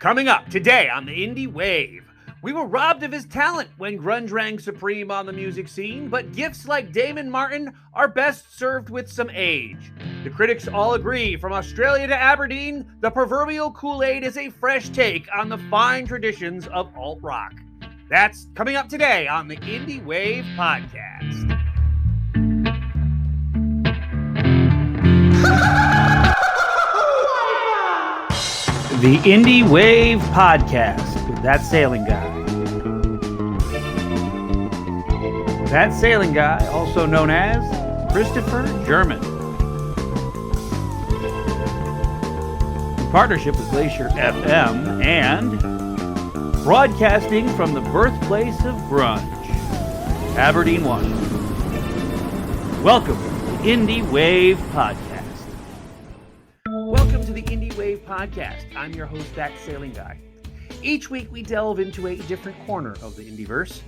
Coming up today on the Indie Wave, we were robbed of his talent when grunge rang supreme on the music scene, but gifts like Damon Martin are best served with some age. The critics all agree, from Australia to Aberdeen, the Proverbial Kool-Aid is a fresh take on the fine traditions of alt-rock. That's coming up today on the Indie Wave podcast. The Indie Wave podcast with That Sailing Guy. That Sailing Guy, also known as Christopher German. In partnership with Glacier FM and broadcasting from the birthplace of grunge, Aberdeen, Washington. Welcome to the Indie Wave podcast. Welcome to the Indie Wave podcast. I'm your host, That Sailing Guy. Each week we delve into a different corner of the Indieverse.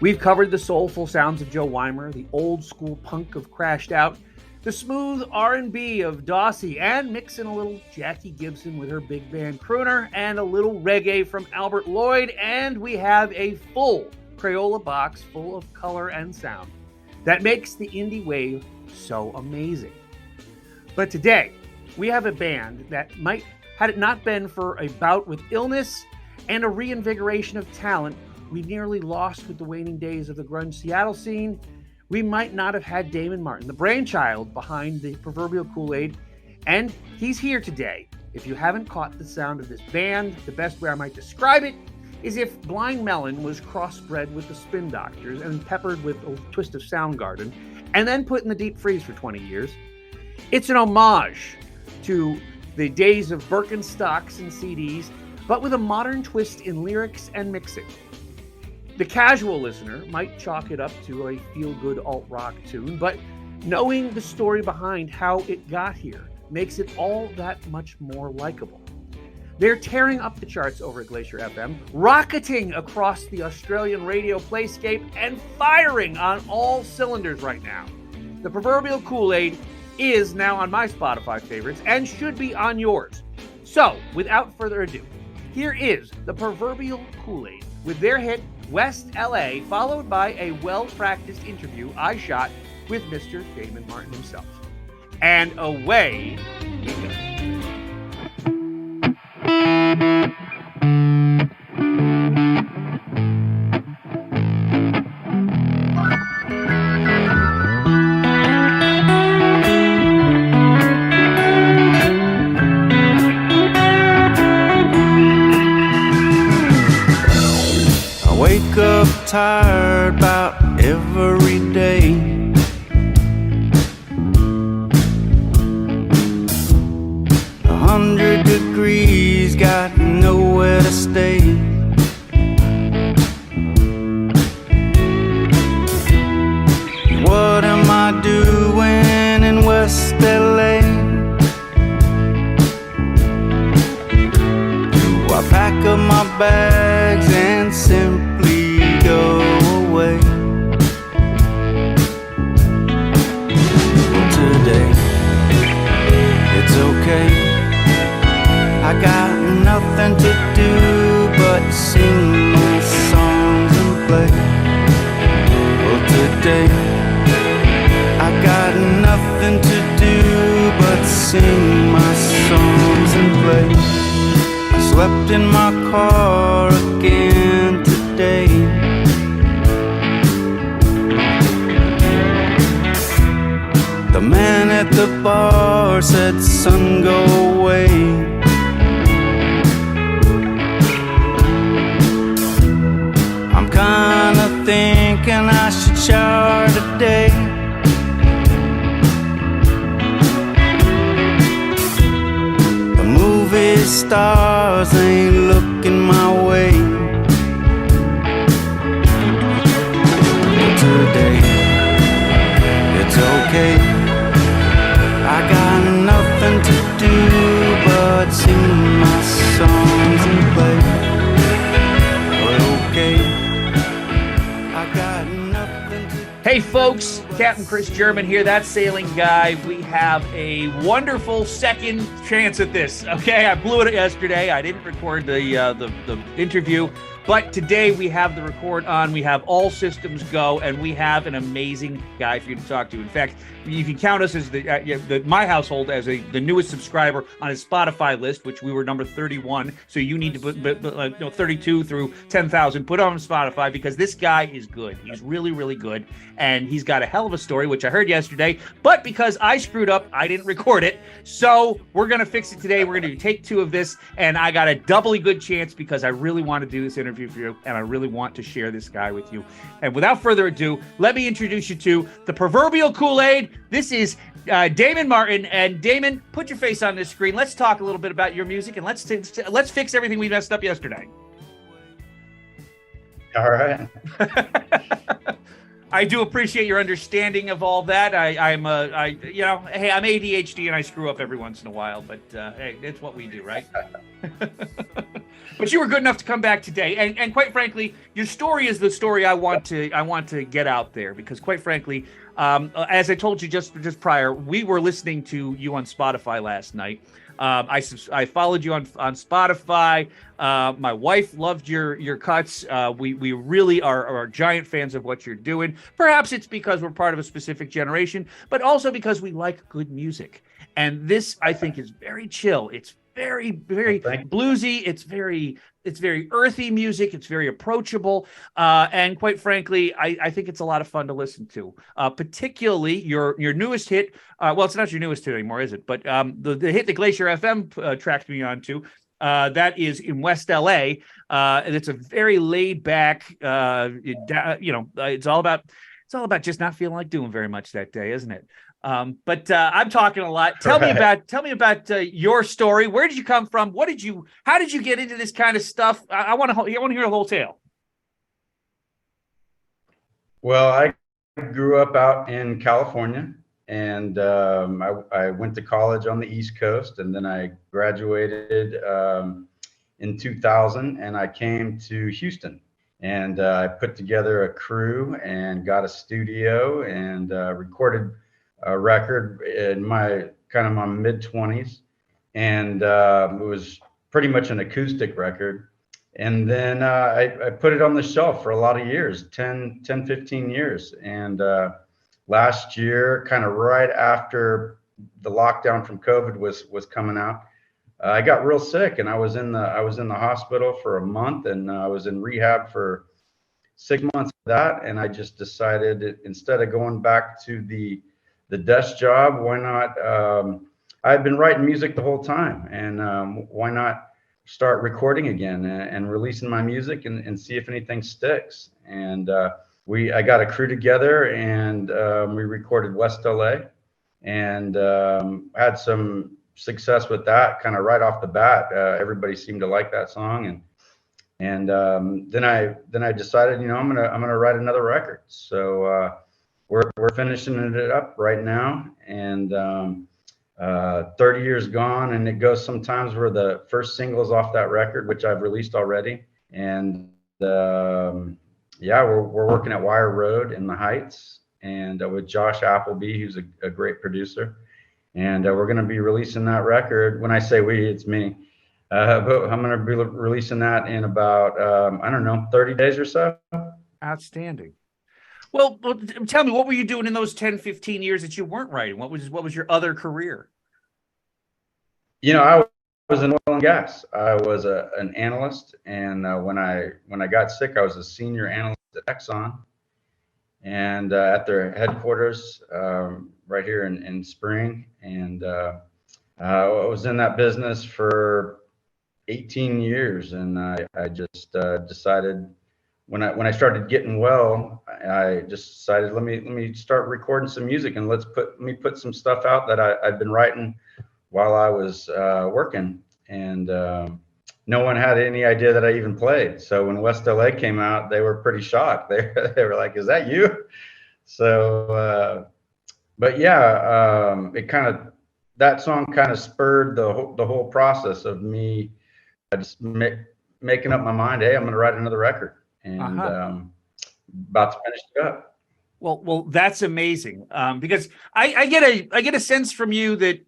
We've covered the soulful sounds of Joe Weimer, the old school punk of Crashed Out, the smooth R&B of Dossie, and mix in a little Jackie Gibson with her big band crooner, and a little reggae from Albert Lloyd, and we have a full Crayola box full of color and sound that makes the Indie Wave so amazing. But today, we have a band that might, had it not been for a bout with illness and a reinvigoration of talent we nearly lost with the waning days of the grunge Seattle scene, we might not have had Damon Martin, the brainchild behind the Proverbial Kool-Aid, and he's here today. If you haven't caught the sound of this band, the best way I might describe it is if Blind Melon was crossbred with the Spin Doctors and peppered with a twist of Soundgarden, and then put in the deep freeze for 20 years. It's an homage to the days of Birkenstocks and CDs, but with a modern twist in lyrics and mixing. The casual listener might chalk it up to a feel-good alt-rock tune, but knowing the story behind how it got here makes it all that much more likable. They're tearing up the charts over at Glacier FM, rocketing across the Australian radio playscape, and firing on all cylinders right now. The Proverbial Kool-Aid is now on my Spotify favorites and should be on yours. So, without further ado, here is the Proverbial Kool-Aid with their hit West LA, followed by a well-practiced interview I shot with Mr. Damon Martin himself. And away we go. Wake up tired about every day. 100 degrees, got nowhere to stay. What am I doing in West LA? Do I pack up my bags and simply go away? Well, today, it's okay. I got nothing to do but sing my songs and play. Well, today, I got nothing to do but sing my songs and play. I slept in my car again today. The man at the bar said, "Son, go away." I'm kinda thinking I should shower today. The movie stars ain't looking my way. Today, it's okay. I got nothing to do but sing my songs and play. But okay, I got nothing to do. Hey folks, Captain Chris German here, that sailing guy. We have a wonderful second chance at this. Okay, I blew it yesterday. I didn't record the interview, but today we have the record on. We have all systems go, and we have an amazing guy for you to talk to. In fact, you can count us as my household as the newest subscriber on his Spotify list, which we were number 31. So you need to put 32 through 10,000. Put on Spotify because this guy is good. He's really, really good, and he's got a hell of a story, which I heard yesterday. But because I screwed up, I didn't record it. So we're gonna fix it today. We're gonna do take 2 of this, and I got a doubly good chance because I really want to do this interview for you, and I really want to share this guy with you. And without further ado, let me introduce you to the Proverbial Kool-Aid. This is Damon Martin. And Damon, put your face on this screen. Let's talk a little bit about your music, and let's fix everything we messed up yesterday. All right. I do appreciate your understanding of all that. I'm ADHD and I screw up every once in a while, but hey, it's what we do, right? But you were good enough to come back today, and quite frankly, your story is the story I want to get out there, because quite frankly, as I told you just prior, we were listening to you on Spotify last night. I followed you on Spotify. My wife loved your cuts. We really are giant fans of what you're doing. Perhaps it's because we're part of a specific generation, but also because we like good music. And this, I think, is very chill. It's very, very bluesy. It's very earthy music. It's very approachable. And quite frankly, I think it's a lot of fun to listen to. Particularly your newest hit. Well, it's not your newest hit anymore, is it? But the hit that Glacier FM tracked me onto. That is in West LA, and it's a very laid back. It's all about just not feeling like doing very much that day, isn't it? But I'm talking a lot. Tell me about your story. Where did you come from? How did you get into this kind of stuff? I want to hear the whole tale. Well, I grew up out in California, and I went to college on the East Coast, and then I graduated in 2000, and I came to Houston, and I put together a crew and got a studio and recorded a record in my mid-20s, and it was pretty much an acoustic record. And then I put it on the shelf for a lot of years, 10, 15 years. And last year, kind of right after the lockdown from COVID was coming out, I got real sick, and I was in the hospital for a month, and I was in rehab for 6 months of that. And I just decided, instead of going back to the desk job, why not? I've been writing music the whole time, and why not start recording again and releasing my music and see if anything sticks. And I got a crew together, and we recorded West LA, and had some success with that kind of right off the bat. Everybody seemed to like that song, and then I decided, I'm gonna write another record. So we're finishing it up right now, and 30 years gone, and it goes sometimes where the first singles off that record, which I've released already. And we're working at Wire Road in the Heights, and with Josh Appleby, who's a great producer. And we're going to be releasing that record. When I say we, it's me. But I'm going to be releasing that in about, 30 days or so. Outstanding. Well, tell me, what were you doing in those 10, 15 years that you weren't writing? What was your other career? I was in oil and gas. I was an analyst, and when I got sick, I was a senior analyst at Exxon, and at their headquarters right here in Spring. And I was in that business for 18 years, and I just decided, when I started getting well, I just decided, let me start recording some music, and let me put some stuff out that I'd been writing while I was working. And no one had any idea that I even played. So when West LA came out, they were pretty shocked. They were like, "Is that you?" So, but yeah, that song kind of spurred the whole process of me just making up my mind. Hey, I'm going to write another record. And about to finish it up. Well, that's amazing. Because I get a sense from you that,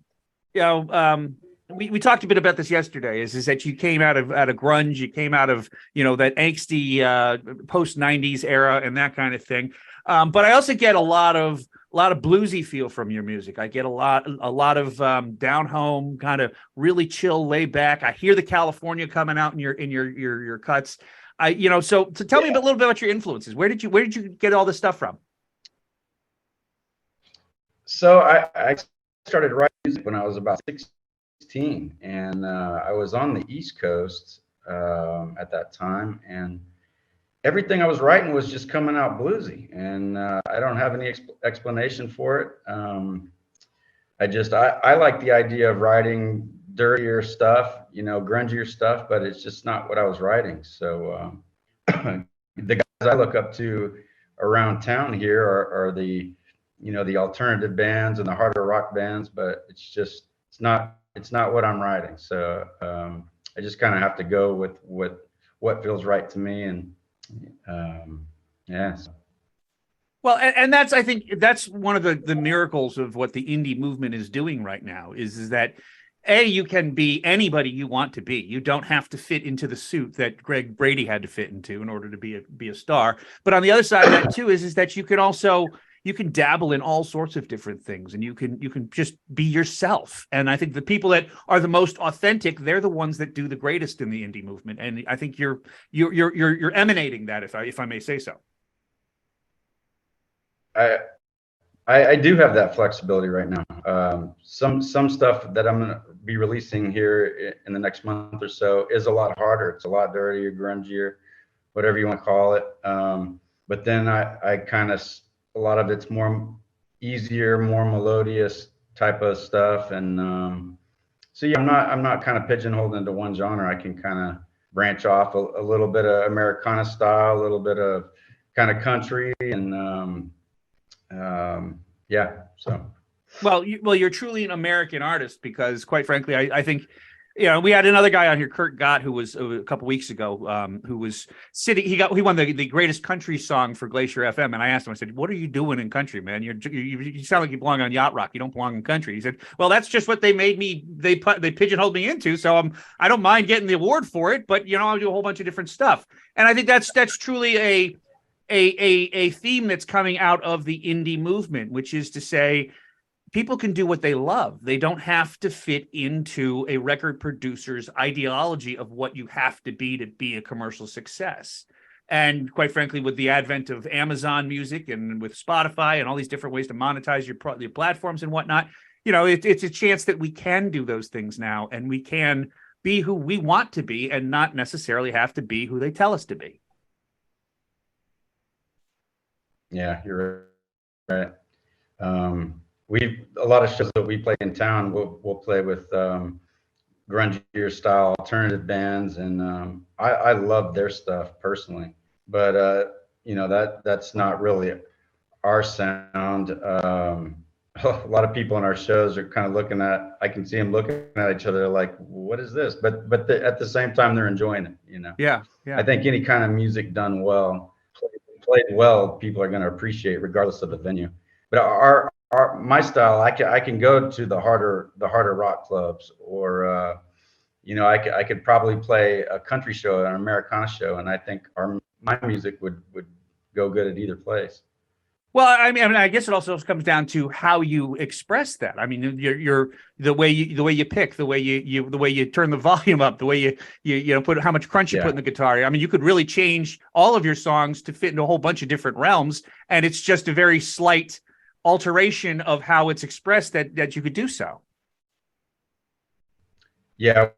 you know, we talked a bit about this yesterday. Is that you came out of grunge, you came out of, you know, that angsty post '90s era and that kind of thing. But I also get a lot of bluesy feel from your music. I get a lot of down home, kind of really chill, lay back. I hear the California coming out in your cuts. So tell me a little bit about your influences. Where did you get all this stuff from? So I started writing music when I was about 16, and I was on the East Coast at that time, and everything I was writing was just coming out bluesy, and I don't have any explanation for it. I like the idea of writing dirtier stuff, grungier stuff, but it's just not what I was writing. So the guys I look up to around town here are the the alternative bands and the harder rock bands, but it's not what I'm writing. So I just kind of have to go with what feels right to me, and yeah. Well, and that's, I think that's one of the miracles of what the indie movement is doing right now is that you can be anybody you want to be. You don't have to fit into the suit that Greg Brady had to fit into in order to be a star. But on the other side of that too is that you can dabble in all sorts of different things, and you can just be yourself. And I think the people that are the most authentic, they're the ones that do the greatest in the indie movement. And I think you're emanating that, if I may say so. I do have that flexibility right now. Some stuff that I'm gonna be releasing here in the next month or so is a lot harder. It's a lot dirtier, grungier, whatever you want to call it. But then I kind of, a lot of it's more easier, more melodious type of stuff. And so yeah, I'm not kind of pigeonholed into one genre. I can kind of branch off a little bit of Americana style, a little bit of kind of country, and yeah. So well, you're truly an American artist, because quite frankly, I think, we had another guy on here, Kurt Gott, who was a couple weeks ago, who was sitting. He won the greatest country song for Glacier FM, and I asked him. I said, "What are you doing in country, man? You sound like you belong on yacht rock. You don't belong in country." He said, "Well, that's just what they made me. They pigeonholed me into. So I don't mind getting the award for it, but I'll do a whole bunch of different stuff." And I think that's truly a theme that's coming out of the indie movement, which is to say, people can do what they love. They don't have to fit into a record producer's ideology of what you have to be a commercial success. And quite frankly, with the advent of Amazon Music and with Spotify and all these different ways to monetize your platforms and whatnot, it's a chance that we can do those things now, and we can be who we want to be and not necessarily have to be who they tell us to be. Yeah, you're right. A lot of shows that we play in town, we'll play with grungier style alternative bands, and I love their stuff personally, but that's not really our sound. A lot of people in our shows are kind of I can see them looking at each other like, what is this? But at the same time, they're enjoying it. Yeah. I think any kind of music done well, played well, people are going to appreciate regardless of the venue. But my style, I can go to the harder rock clubs, or I could probably play a country show, an Americana show, and I think my music would go good at either place. Well, I mean, I guess it also comes down to how you express that. I mean, you're the way you pick, the way you turn the volume up, the way you put how much crunch you put in the guitar. I mean, you could really change all of your songs to fit into a whole bunch of different realms, and it's just a very slight alteration of how it's expressed that you could do so. Yeah,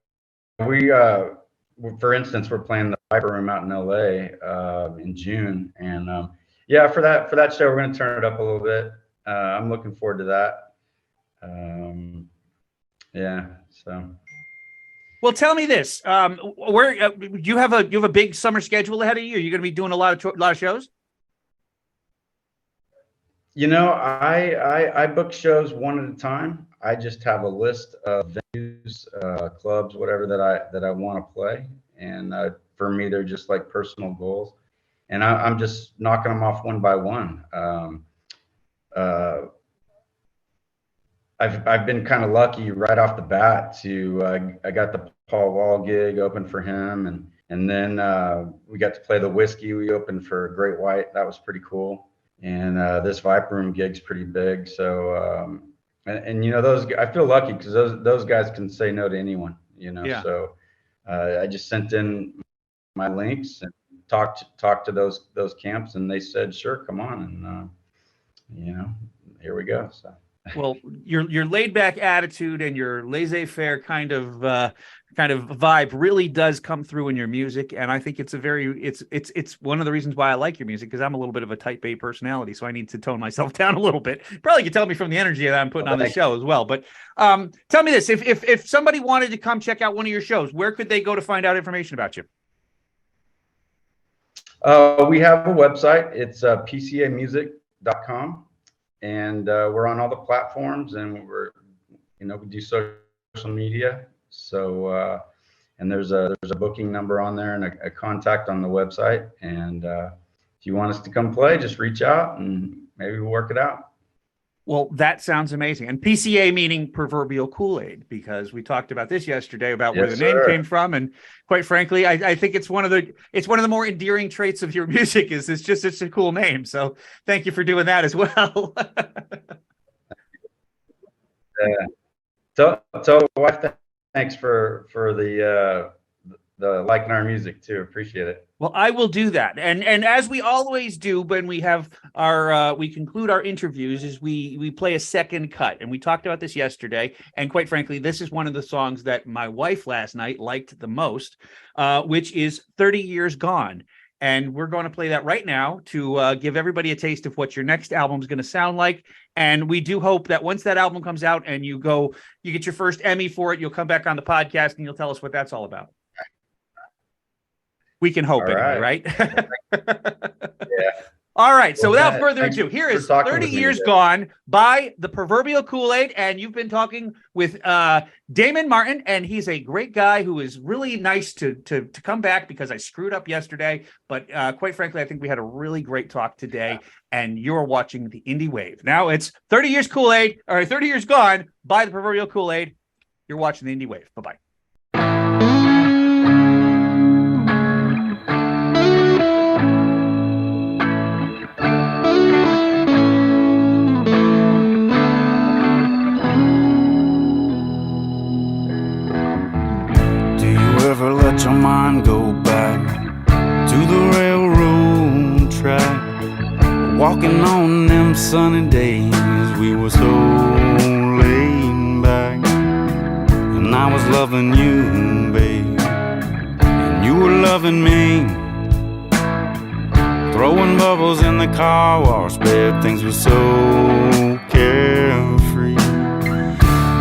for instance, we're playing the Viper Room out in LA in June, and yeah, for that show, we're going to turn it up a little bit. I'm looking forward to that. Yeah. So. Well, tell me this: where you have a big summer schedule ahead of you? Are you going to be doing a lot of shows? I book shows one at a time. I just have a list of venues, clubs, whatever that I want to play, and for me, they're just like personal goals. and I'm just knocking them off one by one. I've been kind of lucky right off the bat to I got the Paul Wall gig open for him, and then we got to play the Whiskey. We opened for Great White. That was pretty cool. And this Viper Room gig's pretty big. So and you know, I feel lucky because those guys can say no to anyone. You know, Yeah. so I just sent in my links and talked to those camps, and they said sure, come on, and you know, here we go. So. Well, your laid back attitude and your laissez-faire kind of vibe really does come through in your music, and I think it's one of the reasons why I like your music, because I'm a little bit of a type A personality, so I need to tone myself down a little bit. Probably you can tell me from the energy that I'm putting on the show as well. But tell me this: if somebody wanted to come check out one of your shows, where could they go to find out information about you? We have a website. It's pcamusic.com. And we're on all the platforms, and we do social media. So, and there's a booking number on there and a contact on the website. And if you want us to come play, just reach out and maybe we'll work it out. Well, that sounds amazing. And PCA meaning Proverbial Kool-Aid, because we talked about this yesterday about where the name came from. And quite frankly, I think it's one of the more endearing traits of your music is it's a cool name. So thank you for doing that as well. Tell the wife thanks for the liking our music too. Appreciate it. Well, I will do that. And as we always do when we have we conclude our interviews, is we play a second cut. And we talked about this yesterday. And quite frankly, this is one of the songs that my wife last night liked the most, which is 30 Years Gone. And we're going to play that right now to give everybody a taste of what your next album is going to sound like. And we do hope that once that album comes out and you get your first Emmy for it, you'll come back on the podcast and you'll tell us what that's all about. We can hope anyway, right? Yeah. All right. So without further ado, here is 30 Years Gone by the Proverbial Kool-Aid. And you've been talking with Damon Martin, and he's a great guy who is really nice to come back because I screwed up yesterday. But quite frankly, I think we had a really great talk today, and you're watching the Indie Wave. Now it's 30 Years Kool-Aid, or 30 Years Gone by the Proverbial Kool-Aid. You're watching the Indie Wave. Bye-bye. Ever let your mind go back to the railroad track? Walking on them sunny days, we were so laid back. And I was loving you, babe, and you were loving me. Throwing bubbles in the car wash bed, things were so carefree.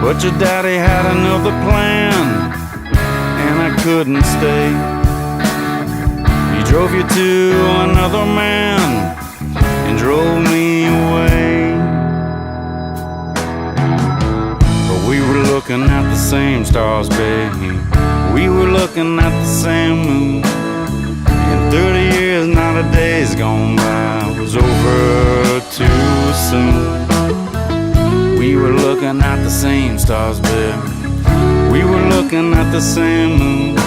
But your daddy had another plan, I couldn't stay. He drove you to another man and drove me away. But we were looking at the same stars, babe. We were looking at the same moon. In 30 years, not a day's gone by was over too soon. We were looking at the same stars, babe. We were looking at the same moon.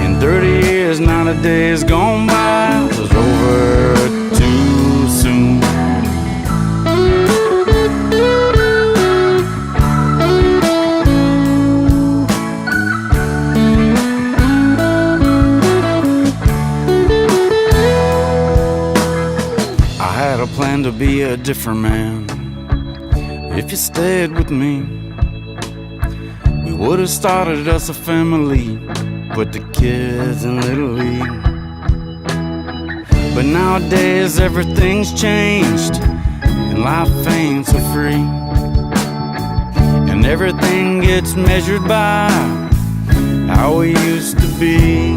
In 30 years, not a day has gone by was over too soon. I had a plan to be a different man if you stayed with me. Would have started us a family, put the kids in Little League. But nowadays everything's changed, and life ain't so free. And everything gets measured by how we used to be.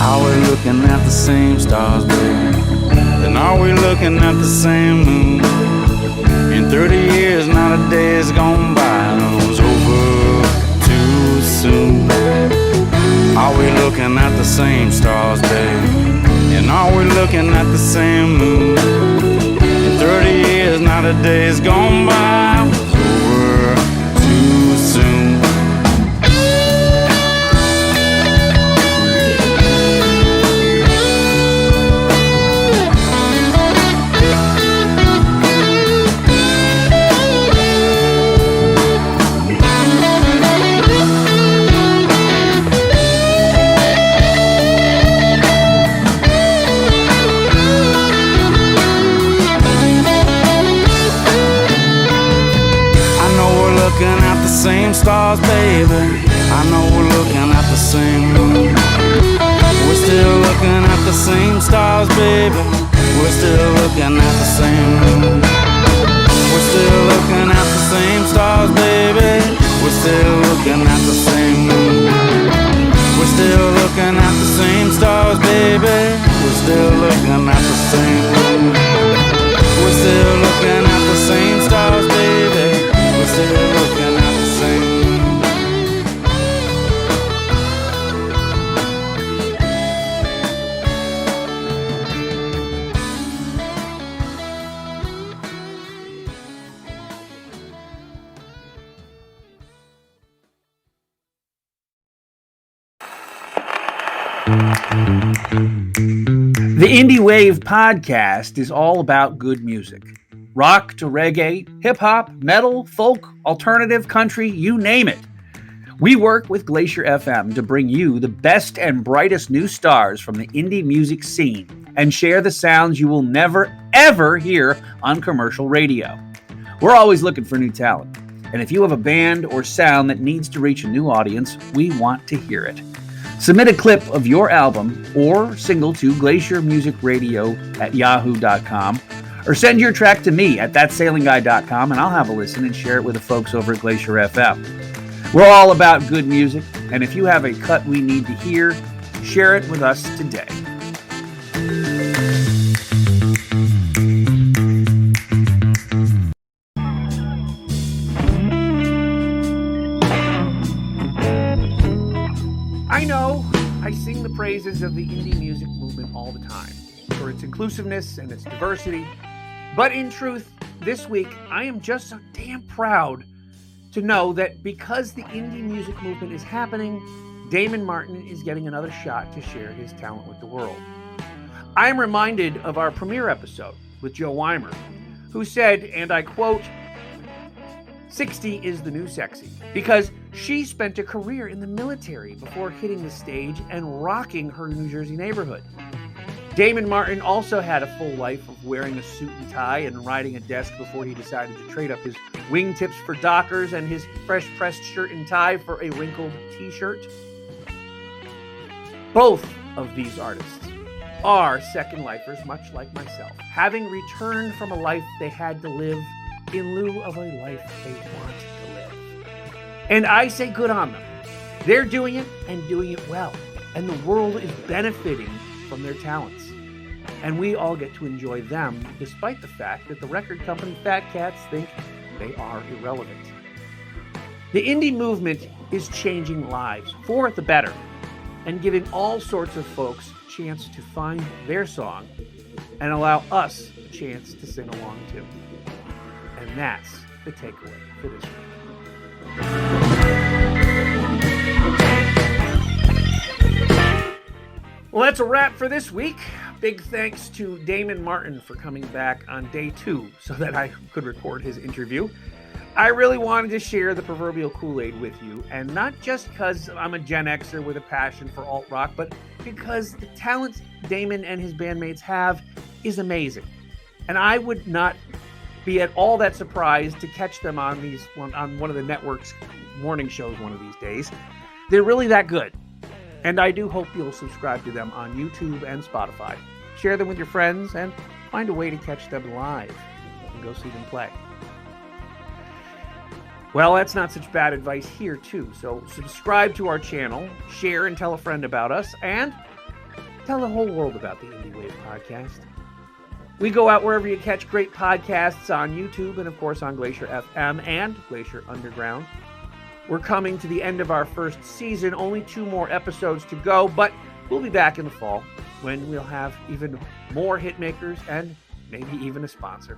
Are we looking at the same stars, babe? Then are we looking at the same moon? In 30 years, not a day has gone by, and it was over too soon. Are we looking looking at the same stars, babe? And are we looking at the same moon? In 30 years, not a day's gone by was over too soon. Looking at the same stars, baby. I know we're looking at the same moon. We're still looking at the same stars, baby. We're still looking at the same moon. We're still looking at the same stars, baby. We're still looking at the same moon. We're still looking at the same stars, baby. We're still looking at the same moon. We're still looking at the same stars, baby. We're still looking at the same. The Indie Wave podcast is all about good music. Rock to reggae, hip-hop, metal, folk, alternative, country, you name it. We work with Glacier FM to bring you the best and brightest new stars from the indie music scene and share the sounds you will never, ever hear on commercial radio. We're always looking for new talent, and if you have a band or sound that needs to reach a new audience, we want to hear it. Submit a clip of your album or single to glaciermusicradio@yahoo.com, or send your track to me at thatsailingguy.com, and I'll have a listen and share it with the folks over at Glacier FM. We're all about good music, and if you have a cut we need to hear, share it with us today. I know I sing the praises of the indie music movement all the time for its inclusiveness and its diversity. But in truth, this week, I am just so damn proud to know that because the indie music movement is happening, Damon Martin is getting another shot to share his talent with the world. I am reminded of our premiere episode with Joe Weimer, who said, and I quote, 60 is the new sexy, because she spent a career in the military before hitting the stage and rocking her New Jersey neighborhood. Damon Martin also had a full life of wearing a suit and tie and riding a desk before he decided to trade up his wingtips for Dockers and his fresh pressed shirt and tie for a wrinkled t-shirt. Both of these artists are second lifers, much like myself, having returned from a life they had to live in lieu of a life they want to live. And I say good on them. They're doing it and doing it well, and the world is benefiting from their talents. And we all get to enjoy them, despite the fact that the record company Fat Cats think they are irrelevant. The indie movement is changing lives for the better and giving all sorts of folks a chance to find their song and allow us a chance to sing along too. And that's the takeaway for this week. Well, that's a wrap for this week. Big thanks to Damon Martin for coming back on day 2 so that I could record his interview. I really wanted to share the Proverbial Kool-Aid with you, and not just because I'm a Gen Xer with a passion for alt-rock, but because the talent Damon and his bandmates have is amazing. And I would not be at all that surprised to catch them on one of the network's morning shows one of these days. They're really that good. And I do hope you'll subscribe to them on YouTube and Spotify. Share them with your friends and find a way to catch them live and go see them play. Well, that's not such bad advice here too. So subscribe to our channel, share and tell a friend about us, and tell the whole world about the Indie Wave podcast. We go out wherever you catch great podcasts on YouTube and, of course, on Glacier FM and Glacier Underground. We're coming to the end of our first season, only 2 more episodes to go, but we'll be back in the fall when we'll have even more hit makers and maybe even a sponsor.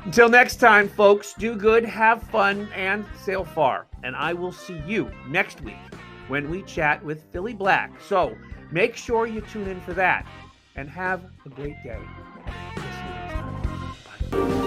Until next time, folks, do good, have fun, and sail far. And I will see you next week when we chat with Philly Black. So make sure you tune in for that and have a great day. We'll see you next time. Bye.